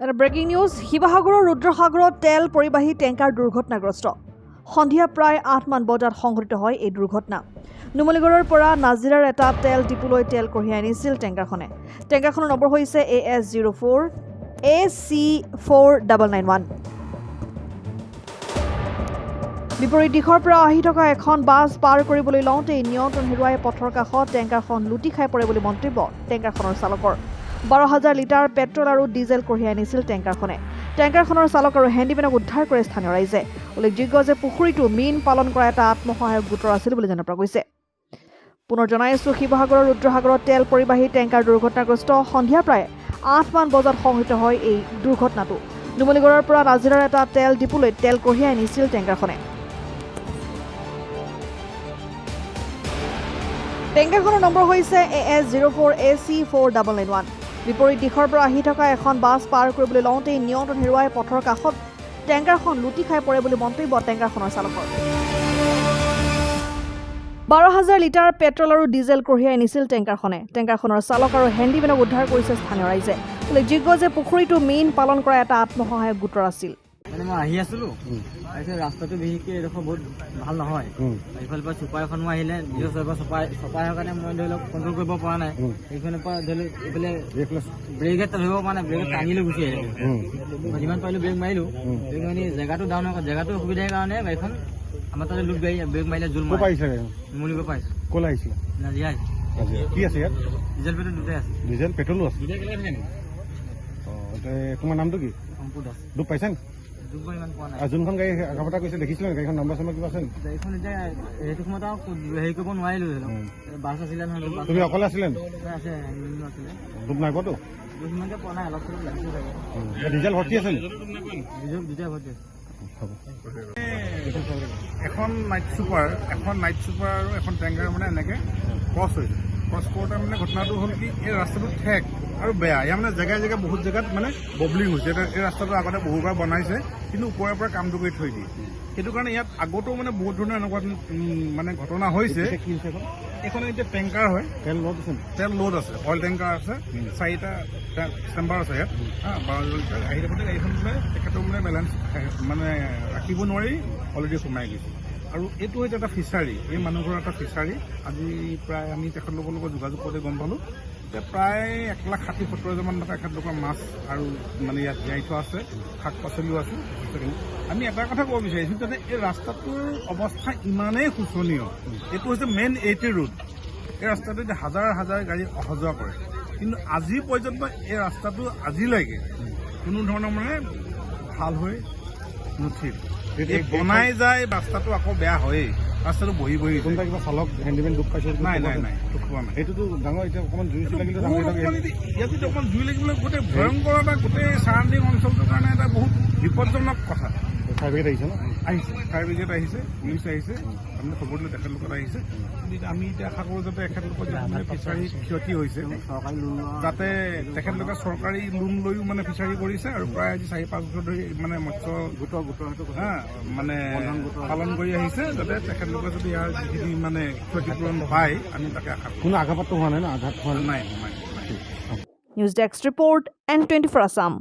এটা breaking news শিৱসাগৰৰ ৰুদ্ৰসাগৰত তেল পৰিবাহী টেংকাৰ দুৰ্ঘটনাগ্ৰস্ত সন্ধিয়া প্ৰায় 8 মান বজাত সংঘটিত হয় এই দুৰ্ঘটনা নুমলীগড়ৰ পৰা নাজিৰাৰ এটা তেল ডিপুলৈ তেল কঢ়িয়াই আনিছিল টেংকাৰখনৰ নম্বৰ হৈছে AS04 AC4991 বিপৰীত দিশৰ পৰা আহি থকা এখন বাছ পাৰ কৰিবলৈ লওঁতে নিয়ন্ত্ৰণ হেৰুৱাই পথৰ কাষত টেংকাৰখন লুটি খাই পৰে বুলি মন্তব্য টেংকাৰখনৰ চালকৰ 12,000 লিটাৰ পেট্ৰল আৰু ডিজেল কঢ়িয়াই আনিছিল টেংকাৰখনৰ চালক আৰু হেণ্ডিমেনক উদ্ধাৰ কৰে স্থানীয় ৰাইজে উল্লেখযোগ্য যে পুখুৰীটো মীন পালন কৰা এটা আত্মসহায়ক গোটৰ আছিল বুলি জনা গৈছে পুনৰ জনাইছো শিৱসাগৰৰ ৰুদ্ৰসাগৰত তেল পৰিবাহী টেংকাৰ দুৰ্ঘটনাগ্ৰস্ত সন্ধিয়া প্ৰায় 8 মান বজাত সংঘটিত হয় এই দুৰ্ঘটনাটো নুমলীগড়ৰ পৰা নাজিৰাৰ এটা তেল ডিপুলৈ তেল কঢ়িয়াই আনিছিল টেংকাৰখনৰ নম্বৰ হৈছে AS04 AC4991 বিপৰীত দিশৰ পৰা আহি থকা এখন বাছ পাৰ কৰিবলৈ লওঁতে নিয়ন্ত্ৰণ হেৰুৱাই পথৰ কাষত টেংকাৰখন লুটি খাই পৰে বুলি মন্তব্য টেংকাৰখনৰ চালকৰ 12,000 লিটাৰ পেট্ৰল আৰু ডিজেল কঢ়িয়াই আনিছিল টেংকাৰখনৰ চালক আৰু হেণ্ডিমেনক উদ্ধাৰ কৰিছে স্থানীয় ৰাইজে উল্লেখযোগ্য যে পুখুৰীটো মীন পালন কৰা এটা আত্মসহায়ক গোটৰ আছিল মই আহি আছিলো ৰাস্তাটো বিশেষকৈ এডোখৰ বহুত ভাল নহয় এইফালৰ পৰা চুপাৰ এখনো আহিলে চপাৰ কাৰণে মই ধৰি লওক কণ্ট্ৰল কৰিব পৰা নাই এইখনৰ পৰা ধৰি লওক এইফালে ব্ৰেকে ধৰিব পৰা নাই ব্ৰেকে টানি লৈ গুচি আহিলে যিমান পাৰিলো ব্ৰেক মাৰিলো ব্ৰেক মাৰি জেগাটো ডাউন জেগাটো অসুবিধাৰ কাৰণে গাড়ীখন আমাৰ তাতে লুট গাড়ী ব্ৰেক মাৰিলে জোল মুলিব পাৰিছে ক'ত আহিছিলে নাজিৰা কি আছে ইয়াত ডিজেল পেট্ৰল দুটাই আছে ডিজেল পেট্ৰলো আছে তোমাৰ নামটো কি অংকুৰ দাস দুখ পাইছা নে যোনখন গাড়ী আগতে কৈছে দেখিছিলে গাড়ীখন নম্বৰ চম্বৰ কিবা আছে গাড়ীখন এতিয়া সেইটো সময়ত হেৰি কৰিব নোৱাৰিলো বাছ আছিলে নহয় তুমি অকলে আছিলে আছে দুখ নাই পোৱাতো সিমানকে পোৱা নাই অলপ চলপ লাগিছে ডিজেল ভৰ্তি আছে ডিজেল দুটাই ভৰ্তি আছে এখন নাইট চুপাৰ আৰু এখন টেংকাৰ মানে এনেকে ক্ৰছ হৈছে ক্ৰছ কৰোঁতে মানে ঘটনাটো হ'ল কি এই ৰাস্তাটো ঠেক আৰু বেয়া ইয়াৰ মানে জেগাই বহুত জেগাত মানে ববলিং হৈছে এই ৰাস্তাটো আগতে বহুবাৰ বনাইছে কিন্তু ওপৰৰ পৰা কামটো কৰি থৈ দিয়ে সেইটো কাৰণে ইয়াত আগতেও মানে বহুত ধৰণৰ এনেকুৱা মানে ঘটনা হৈছে এইখন এতিয়া টেংকাৰ হয় তেল লোড আছে অইল টেংকাৰ আছে 4টা চেম্বাৰ আছে ইয়াত 12 লিটাৰ আহি থাকোঁতে গাড়ীখন মানে তেখেতৰ মানে বেলেঞ্চ মানে ৰাখিব নোৱাৰি অলৰেডি সোমাই গৈছে আৰু এইটো হৈছে এটা ফিচাৰী এই মানুহঘৰৰ এটা ফিচাৰী আজি প্ৰায় আমি তেখেতলোকৰ লগত যোগাযোগ কৰি গম পালোঁ যে প্ৰায় 1,60,70,000 মান টকা তেখেতলোকৰ মাছ আৰু মানে ইয়াত জীয়াই থোৱা আছে শাক পাচলিও আছে আমি এটা কথা ক'ব বিচাৰিছোঁ যাতে এই ৰাস্তাটোৰ অৱস্থা ইমানেই শোচনীয় এইটো হৈছে মেইন 80 ৰোড এই ৰাস্তাটোত হাজাৰ গাড়ী অহা যোৱা কৰে কিন্তু আজি পৰ্যন্ত এই ৰাস্তাটো আজিলৈকে কোনো ধৰণৰ মানে ভাল হৈ নুঠিল বনাই যায় ৰাস্তাটো আকৌ বেয়া হয়েই ৰাস্তাটো বহি কোনোবা কিবা চালক হেণ্ডিমেন দুখ পাইছে নাই দুখ পোৱা নাই সেইটোতো ডাঙৰ এতিয়া অকণমান জুই লাগিলে ইয়াত যদি অকণমান জুই লাগিবলৈ গোটেই ভয়ংকৰ এটা গোটেই চাৰাউণ্ডিং অঞ্চলটোৰ কাৰণে এটা বহুত বিপদজনক কথা ফায়াৰ ব্ৰিগেড আহিছে ন আহিছে ফায়াৰ ব্ৰিগেড আহিছে পুলিচ আহিছে আমি খবৰ দিলোঁ তেখেতলোকত আহিছে কিন্তু আমি এতিয়া আশা কৰোঁ যাতে এখেতলোকৰ যিটো ফিচাৰী ক্ষতি হৈছে যাতে তেখেতলোকে চৰকাৰী লোন লৈও মানে ফিচাৰী কৰিছে আৰু প্ৰায় আজি 4-5 বছৰ ধৰি মানে মৎস্য গোটৰ মানে পালন কৰি আহিছে যাতে তেখেতলোকে যদি ইয়াৰ যিখিনি মানে ক্ষতিপূৰণ পায় আমি তাকে আশা কৰোঁ কোনো আঘাতপ্ৰাপ্ত হোৱা নাই ন আঘাত হোৱা নাই news desk report N24 Assam